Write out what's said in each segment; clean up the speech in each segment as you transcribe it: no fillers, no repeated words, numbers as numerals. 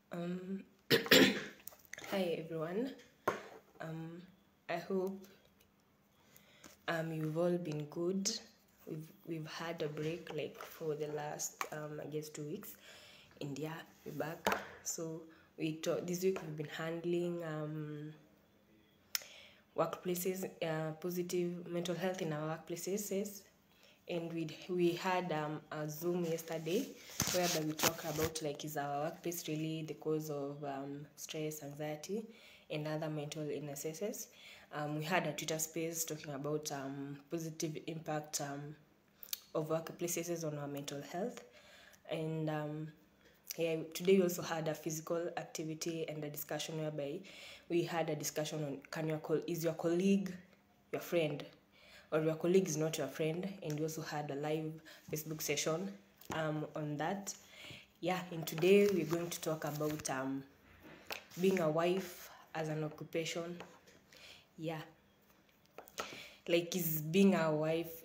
Um, Hi everyone. I hope you've all been good. We've had a break like for the last I guess 2 weeks, and yeah, we're back. So this week we've been handling workplaces, positive mental health in our workplaces, and we had a Zoom yesterday whereby we talk about like is our workplace really the cause of stress, anxiety, and other mental illnesses. We had a Twitter space talking about positive impact of workplaces on our mental health, and yeah, today we also had a physical activity and a discussion whereby we had a discussion on is your colleague your friend, or your colleague is not your friend, and we also had a live Facebook session on that. Yeah, and today we're going to talk about being a wife as an occupation. Yeah, like is being a wife.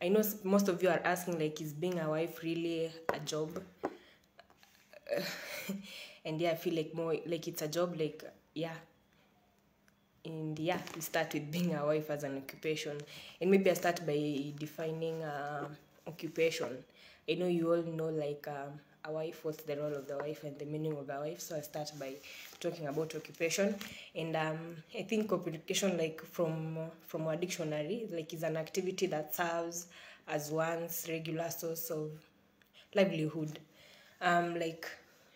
I know most of you are asking like, is being a wife really a job? And yeah, I feel like more like it's a job. Like yeah, and yeah, we start with being a wife as an occupation, and maybe I start by defining occupation. I know you all know like a wife, what's the role of the wife and the meaning of a wife, so I start by talking about occupation. And I think occupation, like from our dictionary, like is an activity that serves as one's regular source of livelihood. Like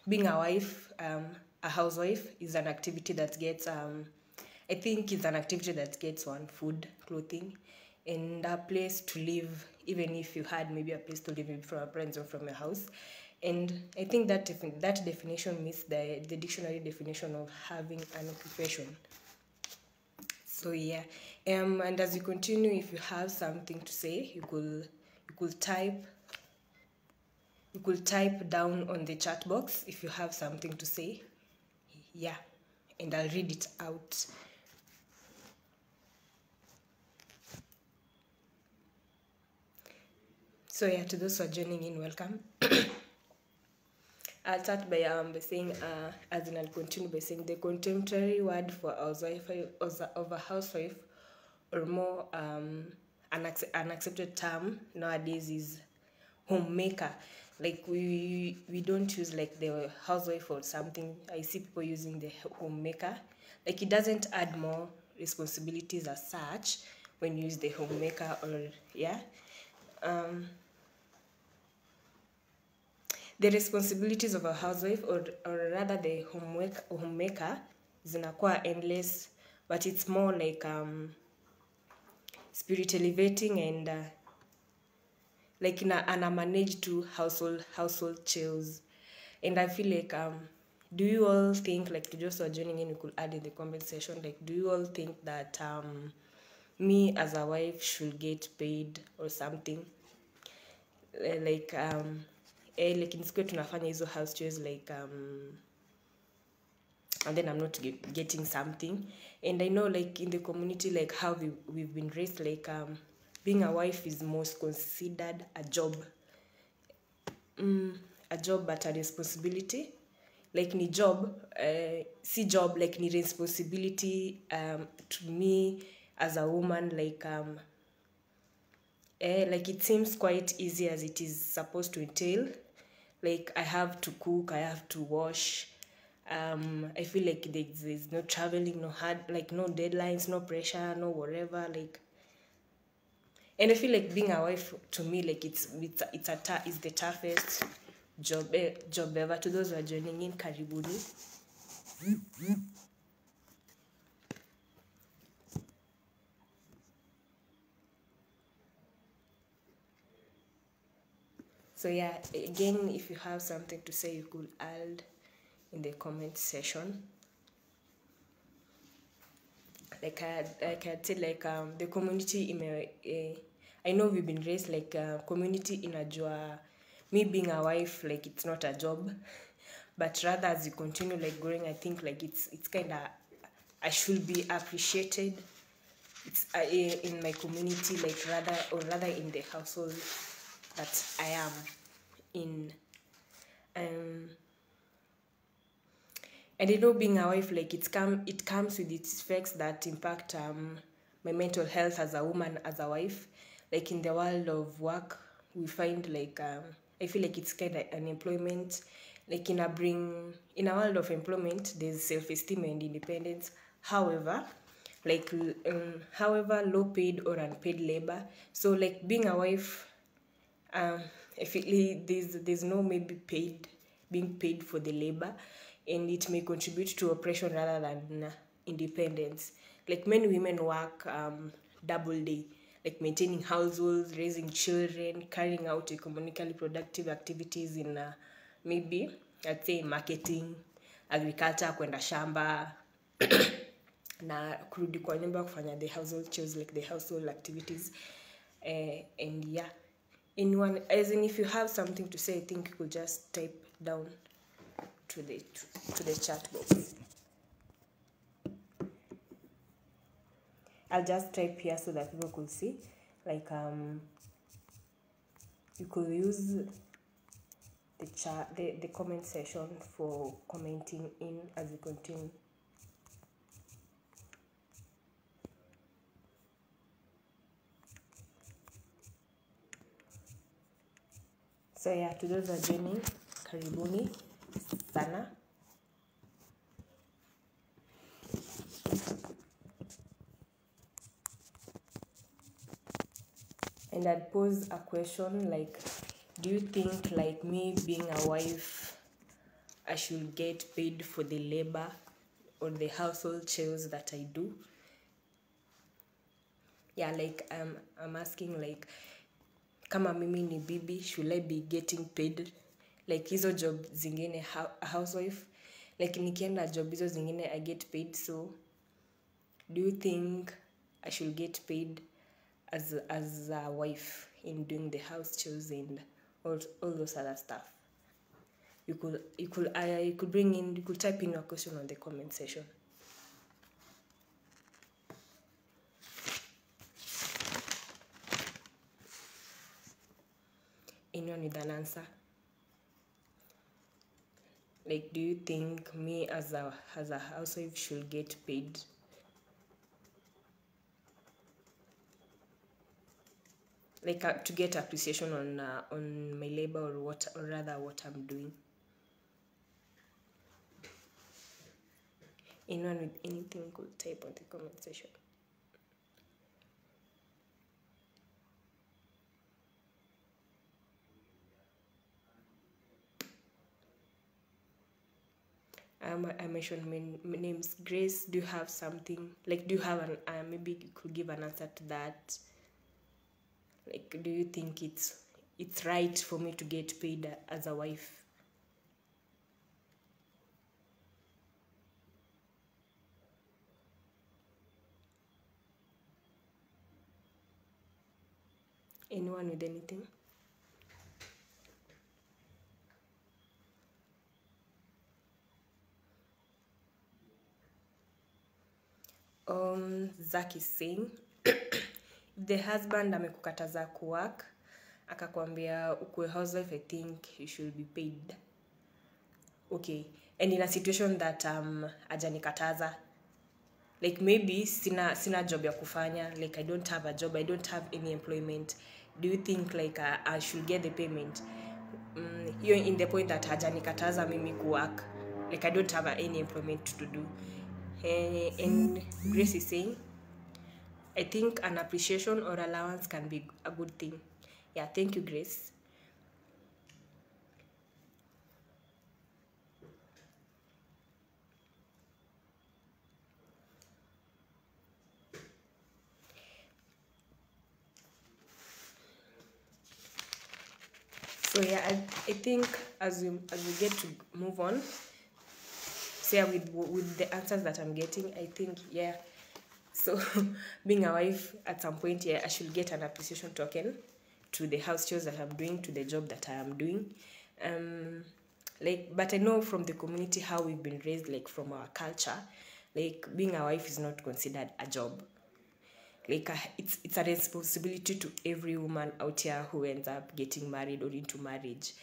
being a wife, a housewife is an activity that gets I think it's an activity that gets one food, clothing, and a place to live, even if you had maybe a place to live maybe from a parents or from your house. And I think that that definition meets the dictionary definition of having an occupation. So yeah, and as you continue, if you have something to say, you could type down on the chat box if you have something to say. Yeah, and I'll read it out. So yeah, to those who are joining in, welcome. I'll start by saying, as in I'll continue by saying the contemporary word for housewife of a housewife, or more an accepted term nowadays is homemaker. Like we don't use like the housewife or something. I see people using the homemaker. Like it doesn't add more responsibilities as such when you use the homemaker, or yeah. The responsibilities of a housewife, or rather the homemaker zinakuwa endless, but it's more like spirit elevating, and like ana manage to household chills. And I feel like do you all think, like, to just joining in, you could add in the comment section, like, do you all think that me as a wife should get paid or something? Like like nisikuwe tunafanya hizo house chores like and then I'm not getting something. And I know like in the community, like how we've been raised, like being a wife is most considered a job, but a responsibility. Like ni job, si job, like ni responsibility to me as a woman. Like it seems quite easy as it is supposed to entail. Like I have to cook, I have to wash. I feel like there's no traveling, no hard, like no deadlines, no pressure, no whatever. Like, and I feel like being a wife to me, like it's the toughest job ever. To those who are joining in, karibuni. So yeah, again, if you have something to say, you could add in the comment section. Like I said, like the community I know we've been raised like community inajua me being a wife, like it's not a job, but rather as you continue like growing, I think like it's kind of, I should be appreciated. It's in my community, like rather in the household that I am in. And I know being a wife, like it comes with its effects that impact my mental health as a woman, as a wife. Like in the world of work, we find like I feel like it's kind of unemployment. Like in a world of employment, there's self-esteem and independence. However, however, low paid or unpaid labor. So like being a wife, um, I feel there's no maybe being paid for the labor, and it may contribute to oppression rather than independence. Like many women work double day, like maintaining households, raising children, carrying out economically productive activities in maybe let's say marketing, agriculture, kwenda shamba na kurudi kwa nyumba kufanya the household chores, like the household activities. And yeah, anyone, as in if you have something to say, I think you could just type down to the chat box. I'll just type here so that people could see. Like you could use the chat, the comment section for commenting in as we continue. So yeah, to those who are joining, karibuni sana. And I'd pose a question like, do you think like me being a wife, I should get paid for the labor or the household chores that I do? Yeah, like I'm asking like, kama mimi ni bibi, should I be getting paid? Like hizo job zingine, a housewife, like nikienda job hizo zingine I get paid. So do you think I should get paid as a wife in doing the house chores and all those other stuff? You could bring in, you could type in your question on the comment section. Anyone with an answer? Like, do you think me as a housewife should get paid? Like to get appreciation on my labor or rather what I'm doing. Anyone with anything could type on the comment section. I mentioned my name's Grace. Do you have something, like do you have an maybe you could give an answer to that? Like, do you think it's right for me to get paid as a wife? Anyone with anything? Zach is saying, the husband amekukataza kuwork, akakwambia ukue housewife, I think you should be paid. Okay, and in a situation that ajanikataza, like maybe sina job ya kufanya, like I don't have a job, I don't have any employment, do you think like I should get the payment? You're in the point that hajanikataza mimi kuwork, like I don't have any employment to do. And Grace is saying, I think an appreciation or allowance can be a good thing. Yeah, thank you, Grace. So yeah, I think as we get to move on, say with the answers that I'm getting, I think yeah. So being a wife, at some point, yeah, I should get an appreciation token to the house chores that I'm doing, to the job that I am doing. Like, but I know from the community how we've been raised, like from our culture, like being a wife is not considered a job. Like it's a responsibility to every woman out here who ends up getting married or into marriage.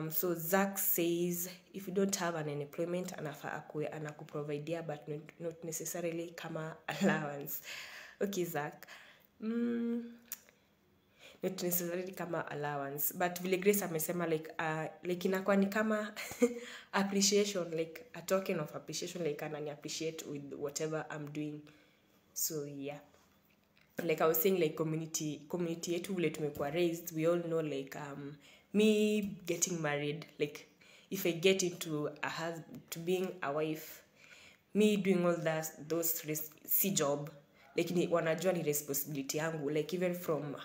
So Zach says if you don't have an unemployment anafaa akue anakuprovidea but not necessarily kama allowance. Okay Zach, not necessarily kama allowance but vile Grace amesema like inakuwa ni kama appreciation, like a token of appreciation, like anani appreciate with whatever I'm doing. So yeah, like I was saying, like community yetu vile tumekuwa raised, we all know like me getting married, like if I get into to being a wife, me doing all those si job, like wanajua ni responsibility yangu, like even from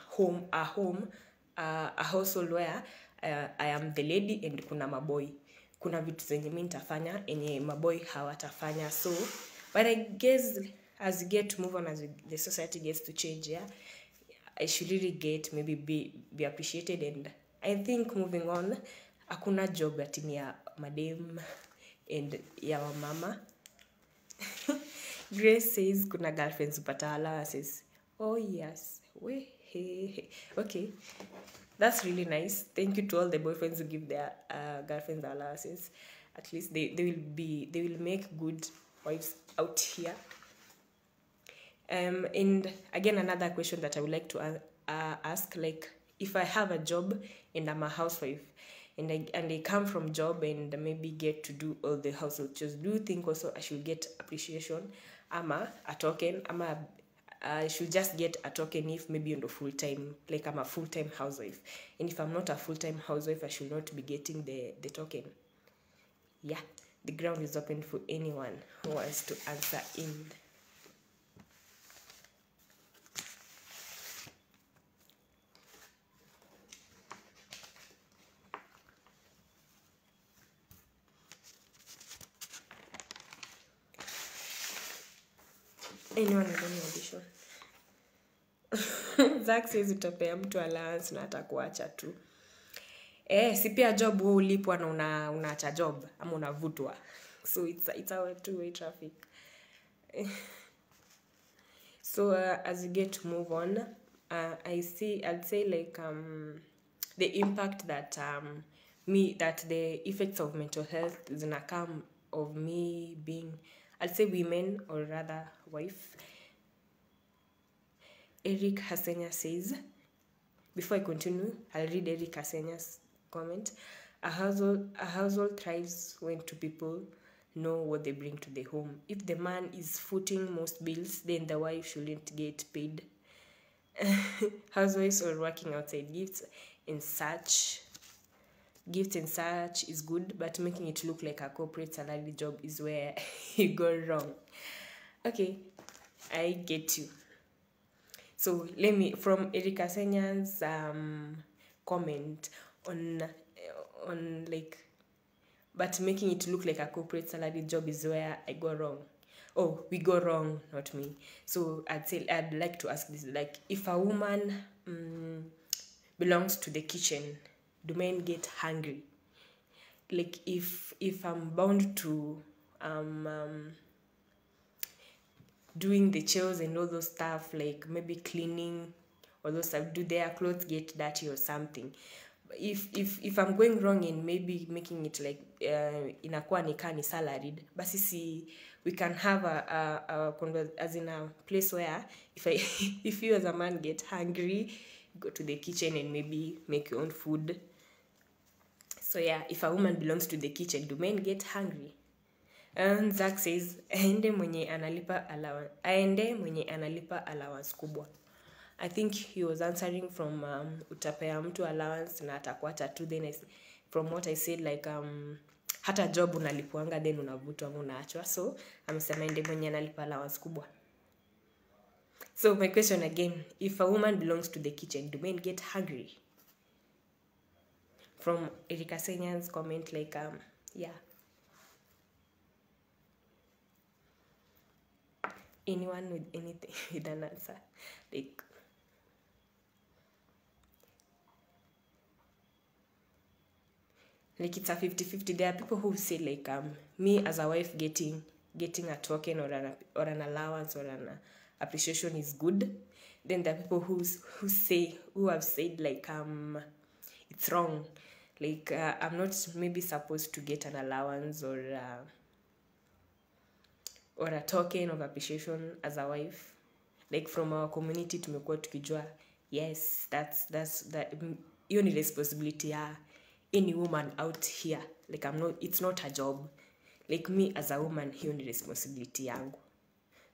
a household where I am the lady and kuna maboy, kuna vitu zenye mimi nitafanya enye maboy hawatafanya. So but I guess as you get to move on, as the society gets to change, yeah, I should really get maybe be appreciated. And I think moving on, hakuna job ati ni ya madem and ya mama. Grace says kuna girlfriends upata allowances. Oh yes, okay, that's really nice. Thank you to all the boyfriends who give their girlfriends allowances. At least they will make good wives out here. And again, another question that I would like to ask, like if I have a job and I'm a housewife and I come from job and maybe get to do all the household chores, do you think also I should get appreciation ama a token, ama I should just get a token if maybe on the full time, like I'm a full-time housewife, and if I'm not a full-time housewife I should not be getting the token? Yeah, the ground is open for anyone who wants to answer in. Anyone with any addition? Zach says utapea mtu allowance na atakuacha tu. Si pia job wewe ulipwa na unaacha job ama unavutwa. So it's a two-way traffic. So as you get to move on, I'd say like the impact that the effects of mental health is gonna come of me being, I'd say women, or rather wife. Eric Hasenya says, before I continue, I'll read Eric Hasenya's comment. A household thrives when two people know what they bring to the home. If the man is footing most bills, then the wife shouldn't get paid. Housewives are working outside gifts and such is good, but making it look like a corporate salary job is where you go wrong. Okay, I get you. So let me, from Erika Senya's comment on like, but making it look like a corporate salary job is where I go wrong. Oh, we go wrong, not me. So I'd like to ask this, like, if a woman belongs to the kitchen, do men get hungry? Like if I'm bound to doing the chores and all those stuff, like maybe cleaning or those stuff, do their clothes get dirty or something? If I'm going wrong in maybe making it like inakuwa ni salaried, basi si we can have a as in a place where if you as a man get hungry, go to the kitchen and maybe make your own food. So yeah, if a woman belongs to the kitchen, do men get hungry? And Zach says aende mwenye analipa allowance kubwa. I think he was answering from utapea mtu allowance na atakuacha tu. Then from what I said, like hata job unalipuanga then unavutwa ama unaachwa. So amesema ende mwenye analipa allowance kubwa. So my question again, if a woman belongs to the kitchen, do men get hungry? From Erika Senyan's comment, like yeah. Anyone with anything with an answer? Like it's a 50-50. There are people who say like me as a wife getting a token or an allowance or an appreciation is good. Then there are people who have said like it's wrong. Like I'm not maybe supposed to get an allowance or a token of appreciation as a wife. Like from our community tumekuwa tukijua, yes, that hiyo ni responsibility ya any woman out here. Like it's not a job. Like me as a woman, hiyo ni responsibility yangu.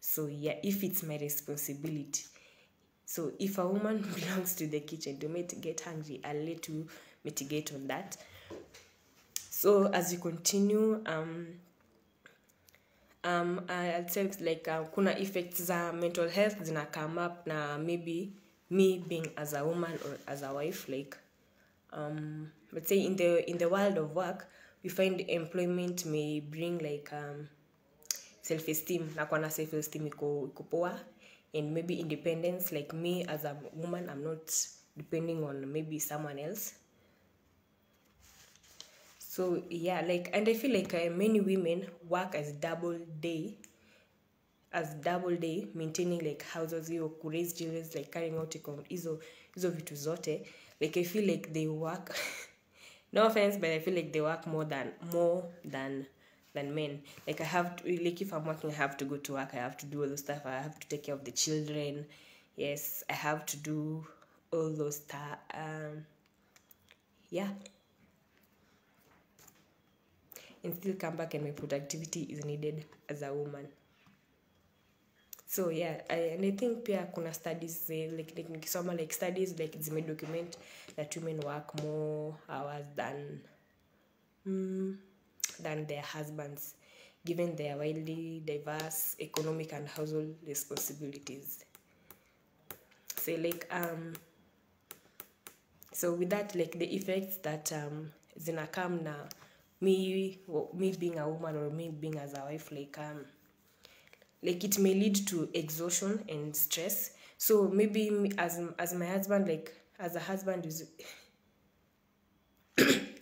So yeah, if it's my responsibility, so if a woman belongs to the kitchen to get hungry, I'll let you mitigate on that. So as you continue, I'll say like kuna effects za mental health zina come up na maybe me being as a woman or as a wife, like let's say in the world of work, we find employment may bring like self-esteem, na kwa na self-esteem iko poa, and maybe independence. Like me as a woman, I'm not depending on maybe someone else. So yeah, like, and I feel like many women work as double day, maintaining like houses, ku raise children, like carrying out hizo vitu zote. Like I feel like they work no offense, but I feel like they work more than men. Like I have to, like if I'm working, I have to go to work, I have to do all those stuff, I have to take care of the children. Yes, I have to do all those stuff. Yeah, and still come back and my productivity is needed as a woman. So yeah, and I think pia kuna studies like nikisoma like studies like zime document that women work more hours than their husbands, given their widely diverse economic and household responsibilities. So like so with that, like the effects that zina come na me being a woman or me being as a wife, like it may lead to exhaustion and stress. So maybe me, as my husband, like as a husband is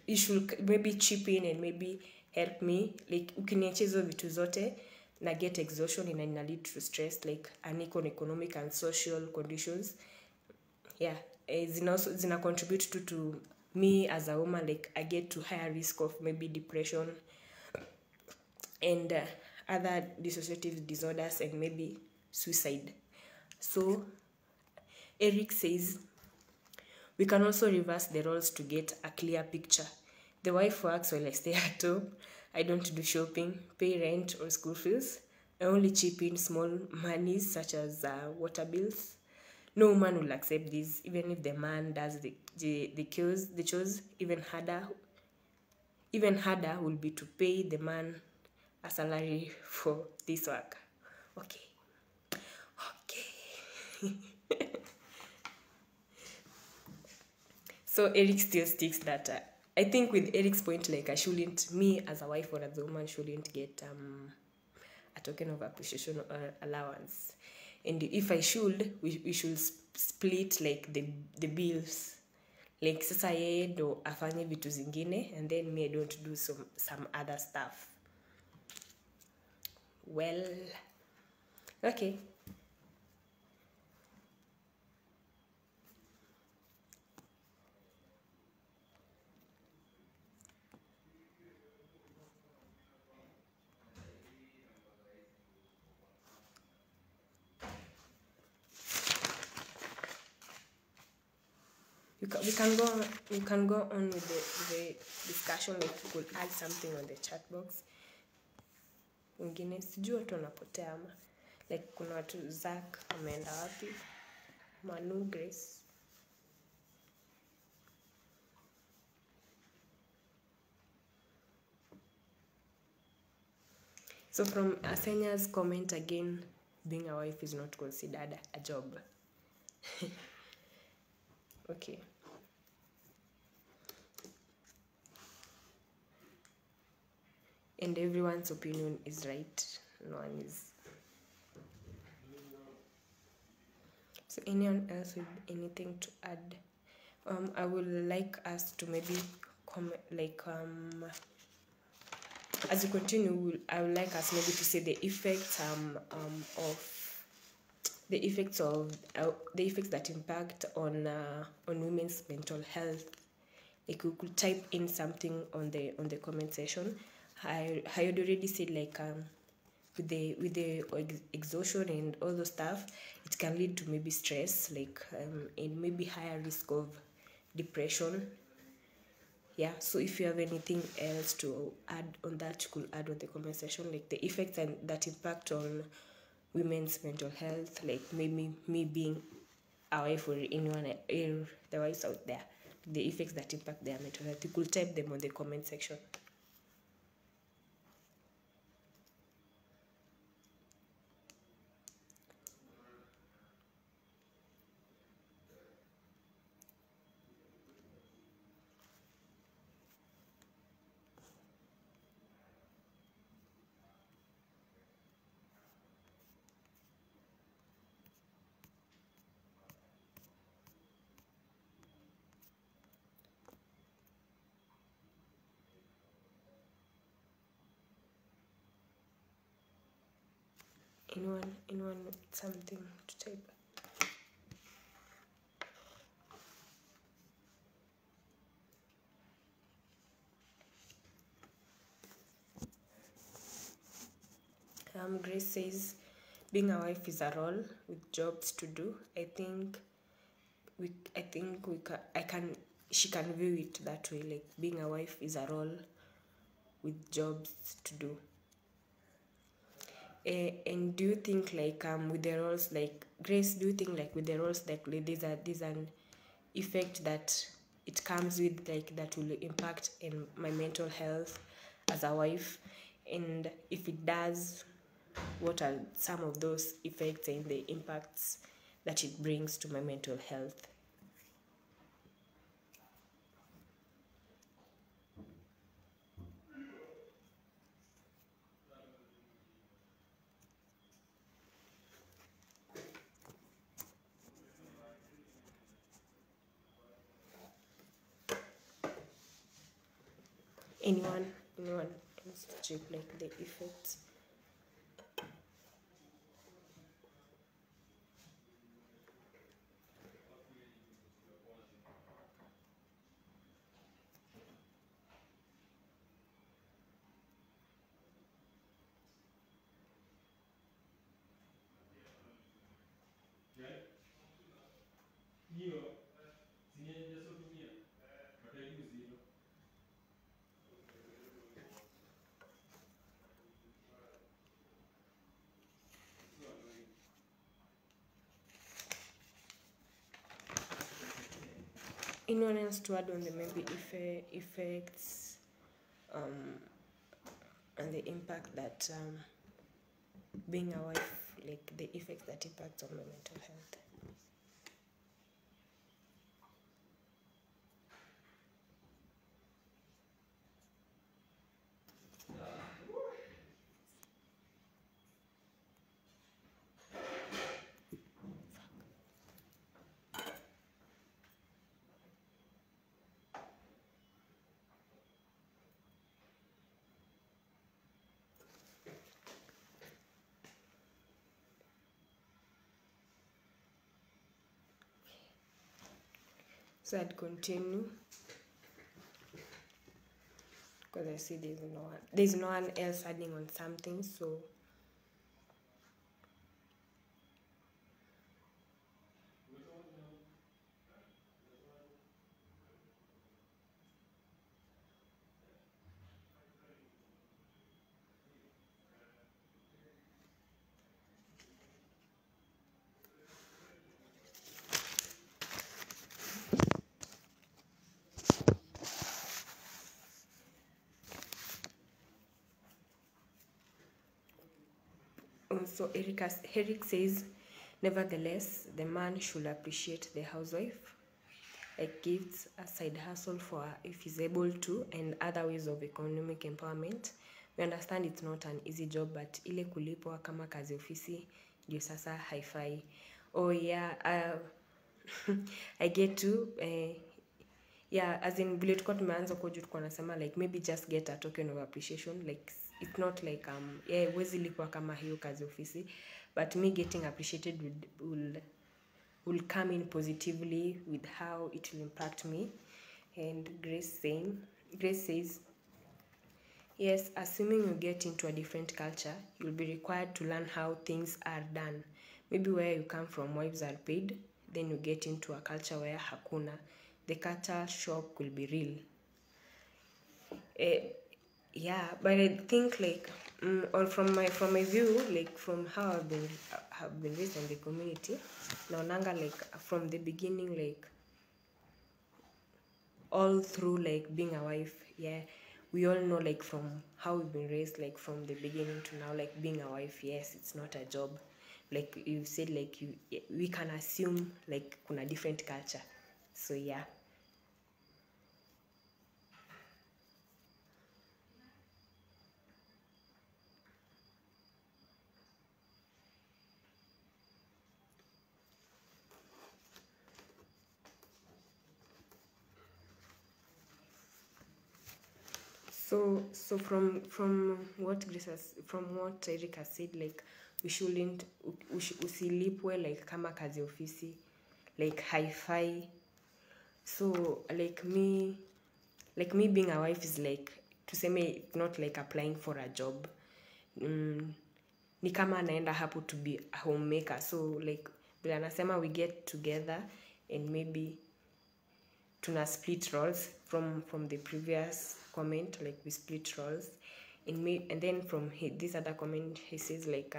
you should maybe chip in and maybe help me, like ukiniachia hizo vitu zote na get exhaustion and ina lead to stress, like unequal economic and social conditions. Yeah, zina contribute to me as a woman, like I get to higher risk of maybe depression and other dissociative disorders and maybe suicide. So Eric says we can also reverse the roles to get a clear picture. The wife works while I stay at home. I don't do shopping, pay rent or school fees. I only chip in small monies such as water bills. No woman will accept this, even if the man does the chores. Even harder will be to pay the man a salary for this work. Okay. So Eric still sticks that I think with Eric's point, like me as a wife or as a woman shouldn't get a token of appreciation or allowance. And if I should, we should split like the bills. Like sasa yeye ndo afanye vitu zingine and then me I don't do some other stuff. Well, okay. We can go on with the discussion. Like you could add something on the chat box. Wengine sijui watu wanapotea ama like kuna watu Zack ameenda wapi, Manu, Grace. So from Asenya's comment again, being a wife is not considered a job. Okay. And everyone's opinion is right. No one is. So anyone else with anything to add? I would like us to maybe comment, like as you continue, I would like us maybe to say the effects that impact on women's mental health, like you could type in something on the comment section. I had already said like with the exhaustion and all those stuff, it can lead to maybe stress, like and maybe higher risk of depression. Yeah, so if you have anything else to add on that, you could add on the comment section, like the effects and that impact on women's mental health, like maybe me being a wife or anyone, the wives out there, the effects that impact their mental health. You could type them on the comment section. Anyone with something to type? Grace says, being a wife is a role with jobs to do. I can she can view it that way, like being a wife is a role with jobs to do. And do you think like with the roles, like Grace, do you think like with the roles, like there's an effect that it comes with, like that will impact in my mental health as a wife? And if it does, what are some of those effects and the impacts that it brings to my mental health? Anyone else to check like the effects? Anyone else to add on the maybe effects and the impact that being a wife, like the effects that impact on my mental health? So I'd continue because I see there's no one else adding on something. So so Eric says, nevertheless, the man should appreciate the housewife, like gifts, a side hustle for her if he's able to, and other ways of economic empowerment. We understand it's not an easy job, but ile kulipwa kama kazi ofisi ndio sasa haifai. Oh yeah, I get to yeah, as in vile tulikuwa tumeanza kwa juu tulikuwa nasema like maybe just get a token of appreciation, like it's not like yeah, huwezi lipwa kama hiyo kazi ofisi, but me getting appreciated will come in positively with how it will impact me. And Grace says, yes, assuming you get into a different culture, you'll be required to learn how things are done. Maybe where you come from, wives are paid, then you get into a culture where hakuna. The culture shock will be real. Yeah, but I think like, or from my view, like from how have been raised in the community, naonanga like from the beginning, like all through like being a wife, yeah, we all know like from how we've been raised, like from the beginning to now, like being a wife, yes, it's not a job. Like you said, like we can assume like kuna different culture. So yeah. So from what from what Eric has said, like we shouldn't usilipwe like kama kazi ofisi, like hi-fi. So like me being a wife is like tuseme not like applying for a job. Ni kama anaenda hapo to be a homemaker. So like vile anasema we get together and maybe tuna split roles from the previous comment, like we split roles and then from this other comment he says like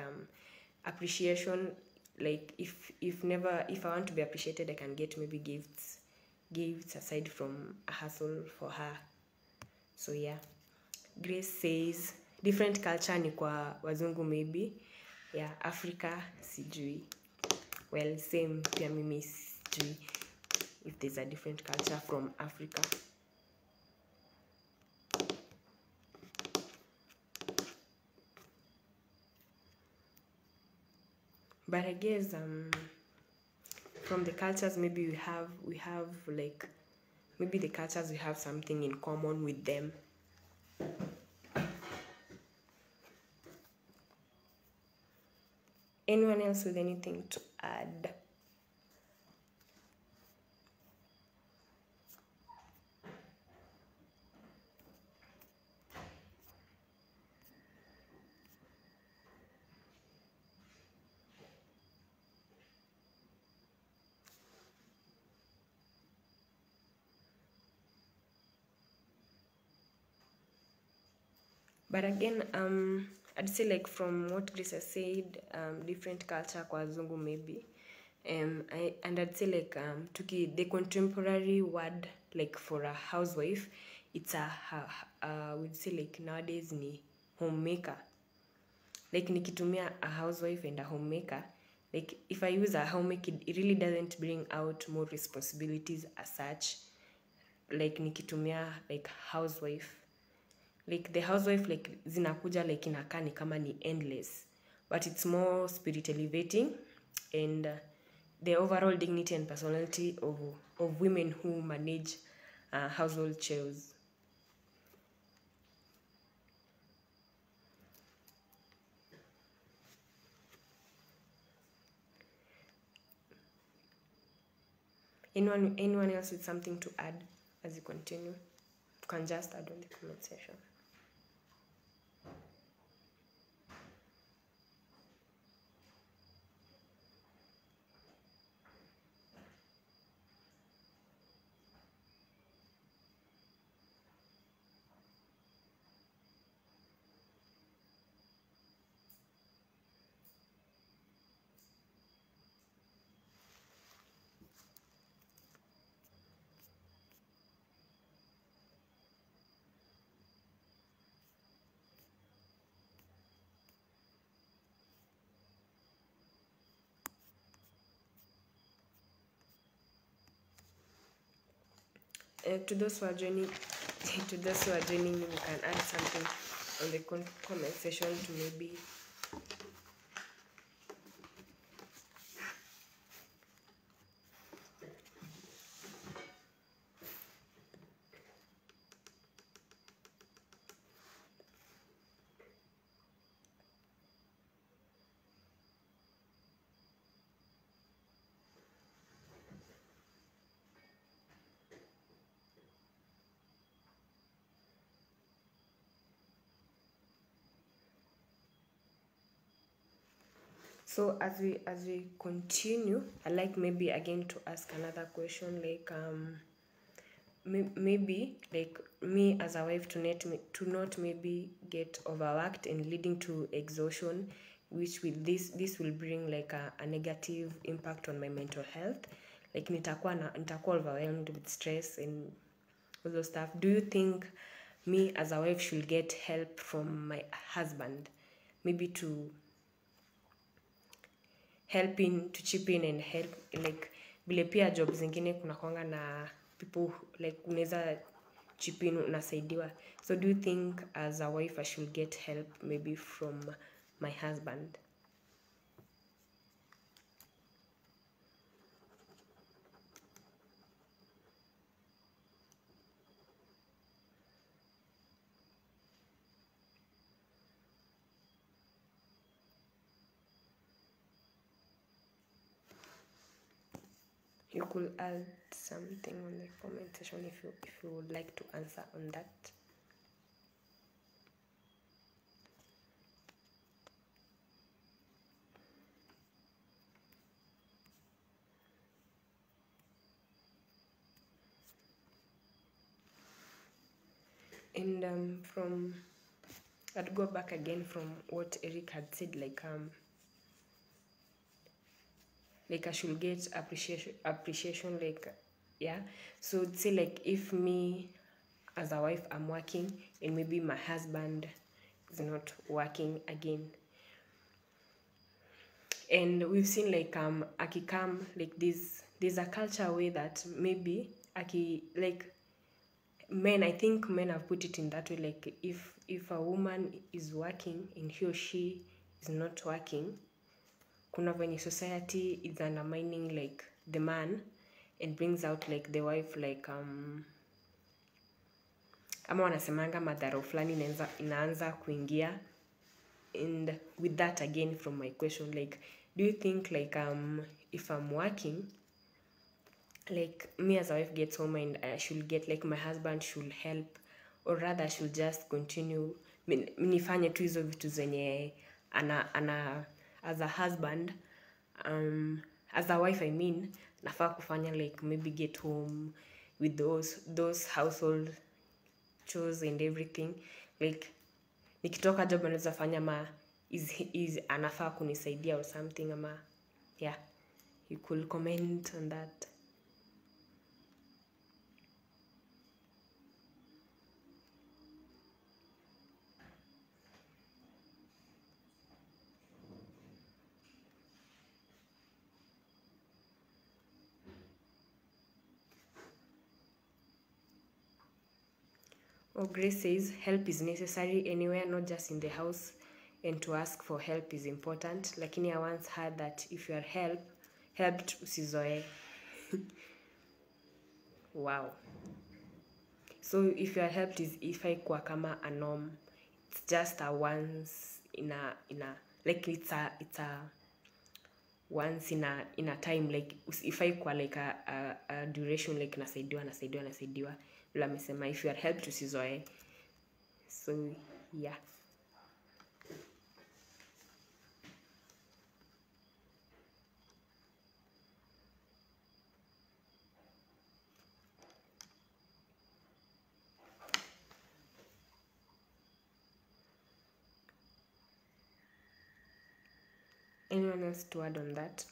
appreciation, like if I want to be appreciated, I can get maybe gifts aside from a hustle for her. So yeah. Grace says different culture ni kwa wazungu maybe, yeah, Africa sijui. Well, same pia mimi sijui if there's a different culture from Africa. But I guess from the cultures maybe we have like maybe the cultures we have something in common with them. Anyone else with anything to add? But again, I'd say like from what Grace has said, different culture kwa wazungu maybe. And I'd say like the contemporary word like for a housewife, it's we'd say like nowadays ni homemaker. Like nikitumia a housewife and a homemaker, like if I use a homemaker, it really doesn't bring out more responsibilities as such. Like nikitumia like housewife, like the housewife like zinakuja like inakaa ni kama ni endless, but it's more spirit elevating and the overall dignity and personality of women who manage household chores. Anyone else with something to add as you continue? You can just add on the comment section. To those who are joining, you can add something on the comment section to maybe So as we continue, I like maybe again to ask another question, like maybe like me as a wife to not maybe get overworked and leading to exhaustion, which with this will bring like a negative impact on my mental health. Like nitakuwa overwhelmed with stress and all those stuff. Do you think me as a wife should get help from my husband, maybe to chip in and help, like vile pia job zingine kuna kwanga na people like unaweza chip in unasaidiwa. So do you think as a wife I should get help maybe from my husband? You could add something on the comment section if you would like to answer on that. And from I'd go back again from what Eric had said, like I should get appreciation, like yeah. So say like if me as a wife I'm working and maybe my husband is not working again, and we've seen like akikam like this, there's a culture way that maybe like men, I think men have put it in that way, like if a woman is working and he or she is not working, kuna venye society is undermining like the man and brings out like the wife, like ama wanasemanga madhara fulani inaanza kuingia. And with that again from my question, like do you think like if I'm working, like me as a wife gets home and I should get like my husband should help, or rather I should just continue nifanye tu hizo vitu zenye ana as a husband, as a wife I mean, nafaa kufanya, like maybe get home with those household chores and everything, like nikitoka job anaweza fanya ma is anafaa kunisaidia or something, ama yeah, you could comment on that. Grace says help is necessary anywhere, not just in the house, and to ask for help is important. Lakini I once heard that if you are helped usizoe. Wow. So if you are helped is if I kwa kama a norm. It's just a once in a like it's a once in a time, like if I kwa like a duration, like nasaidiwa vile amesema if you are helped usizoe. So yeah. Anyone else to add on that?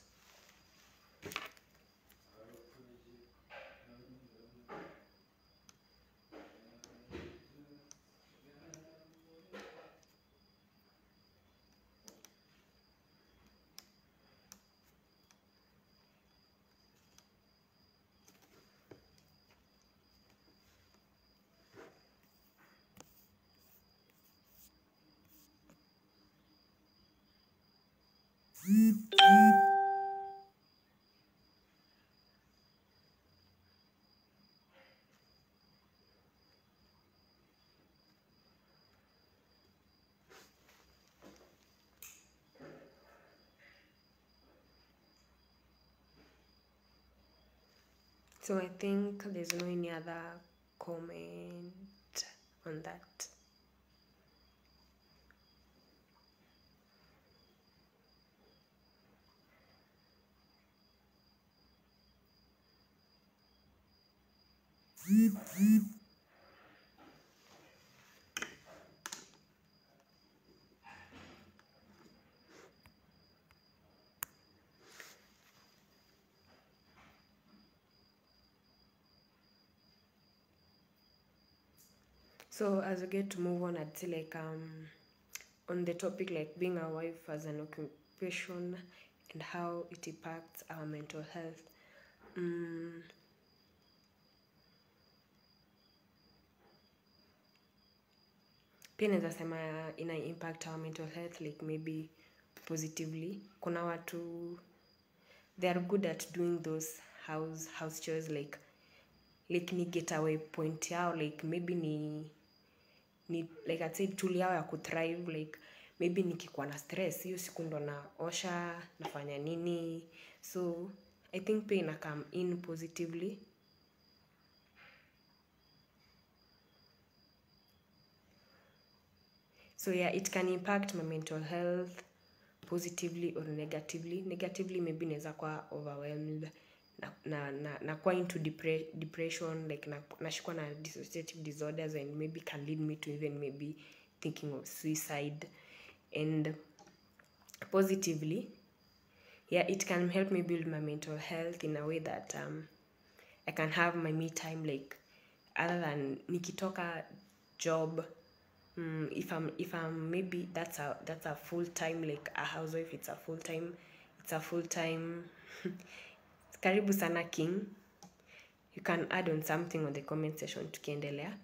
So I think there's no any other comment on that. So as we get to move on, I'd say like on the topic like being a wife as an occupation and how it impacts our mental health. Pia naweza sema ina impact our mental health like maybe positively. Kuna watu they are good at doing those house chores like ni getaway point yao like maybe ni like I'd say tool yao ya kuthrive like maybe nikikuwa na stress hiyo siku ndo naosha nafanya nini, so I think pia ina come in positively. So yeah, it can impact my mental health positively or negatively. Negatively maybe naweza kuwa overwhelmed na kuwa into depression like nashikwa na dissociative disorders and maybe can lead me to even maybe thinking of suicide. And positively, yeah, it can help me build my mental health in a way that I can have my me time like other than nikitoka job. If I'm maybe that's a full time like a housewife, it's a full time karibu sana king. You can add on something on the comment section tukiendelea.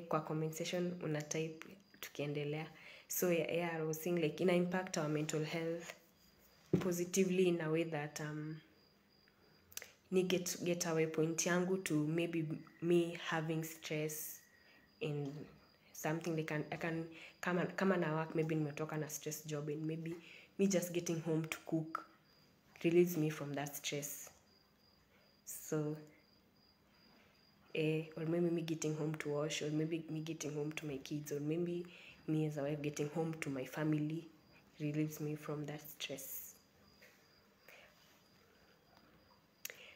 Kwa comment section una type tukiendelea. So yeah, I was saying like ina impact our mental health positively in a way that ni get away point yangu to maybe me having stress in something like I can kama na work maybe nimetoka na stress job and maybe me just getting home to cook release me from that stress. So or maybe me getting home to wash, or maybe me getting home to my kids, or maybe me as a wife getting home to my family relieves me from that stress.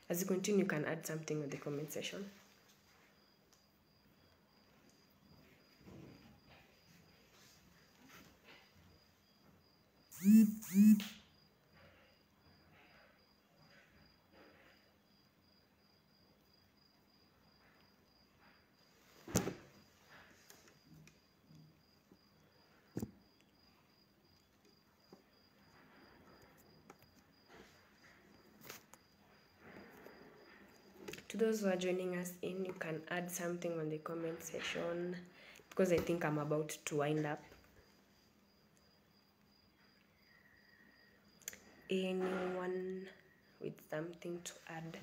As you continue, you can add something in the comment section. To those who are joining us in, you can add something on the comment section because I think I'm about to wind up. Anyone with something to add?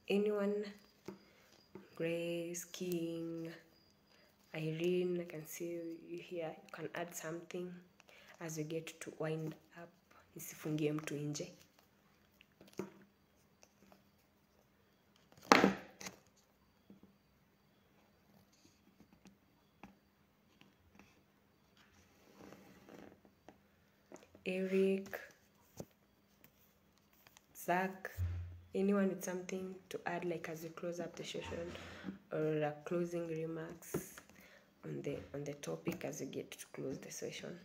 Anyone? Grace, King, Irene, I can see you here. You can add something as we get to wind up. Nisifungie mtu nje. Eric, Zach, anyone with something to add like as we close up the session, or closing remarks on the topic as we get to close the session?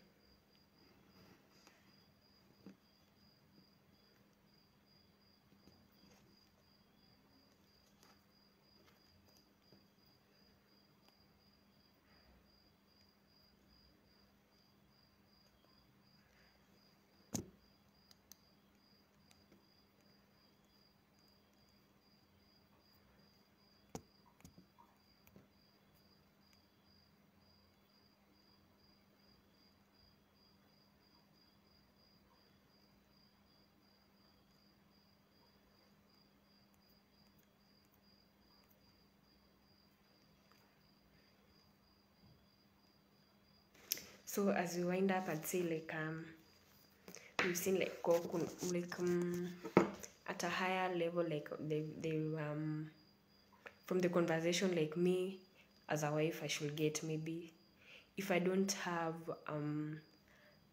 So as we wind up, I'd say like we've seen like at a higher level, like they from the conversation, like me as a wife, I should get maybe, if I don't have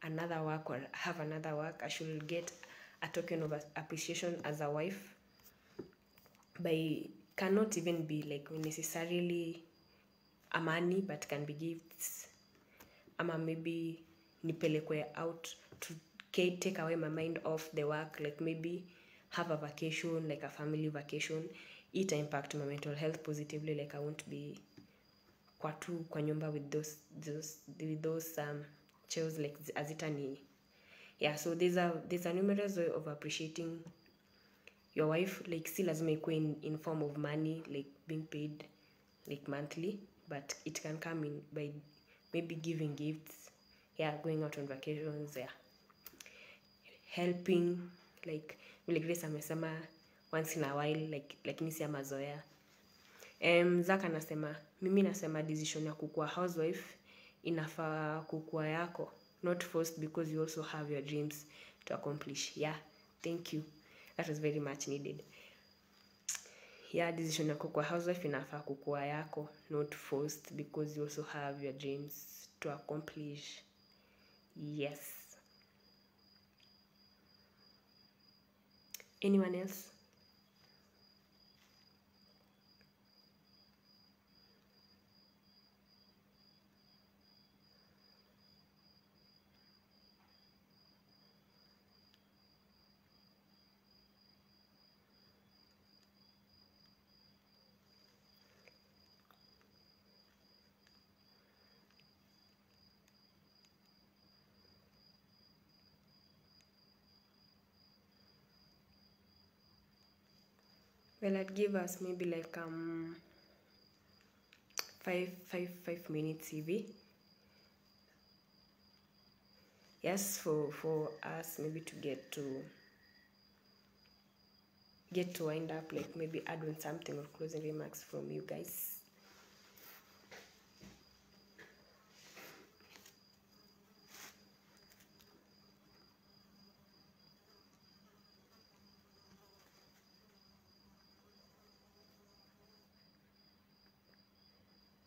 another work or have another work, I should get a token of appreciation as a wife. By cannot even be like necessarily a money, but can be gifts, ama maybe nipelekwe out to take away my mind off the work, like maybe have a vacation, like a family vacation. It impact my mental health positively, like I won't be kwa nyumba with those chills, like azitani. Yeah, so there's a numerous way of appreciating your wife, like still lazima ikuwe in form of money, like being paid like monthly, but it can come in by maybe giving gifts, yeah, going out on vacations, yeah, helping, like Grace amesema once in a while, like nisi ya mazoea. Zaka anasema, mimi nasema decision ya kukua housewife inafaa kukua yako, not forced, because you also have your dreams to accomplish. Yeah, thank you, that was very much needed. Yeah, decision ya kukua housewife inafaa kukua yako, not forced, because you also have your dreams to accomplish. Yes. Anyone else? Well, I'd give us maybe like 5 minutes CV. Yes, for us maybe to get to wind up, like maybe add on something or closing remarks from you guys.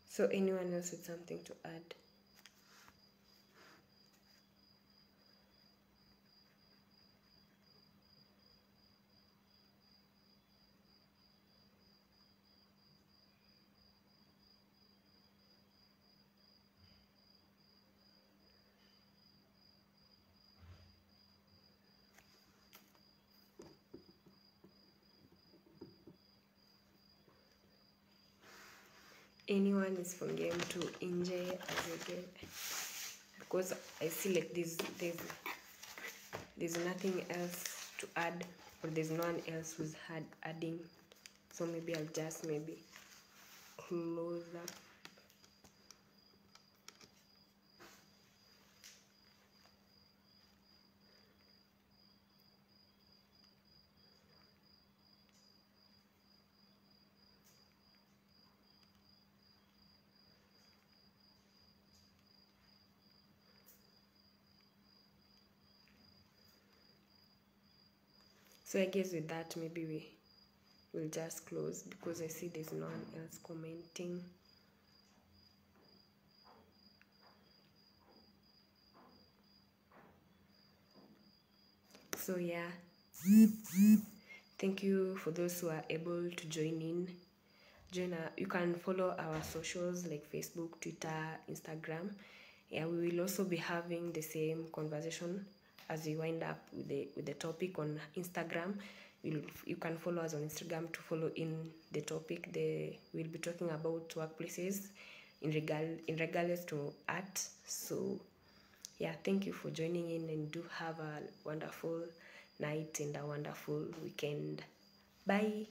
So anyone else with something to add? Anyone is from game to enjoy as again, because I see like there's nothing else to add, or there's no one else who's adding, so maybe I'll just maybe close up. So I guess with that, maybe we'll just close, because I see there's no one else commenting. So yeah, thank you for those who are able to join in. You can follow our socials like Facebook, Twitter, Instagram. Yeah, we will also be having the same conversation as we wind up with the topic on Instagram. You can follow us on Instagram to follow in the topic. We'll be talking about workplaces in regards to art. So yeah, thank you for joining in, and do have a wonderful night and a wonderful weekend. Bye.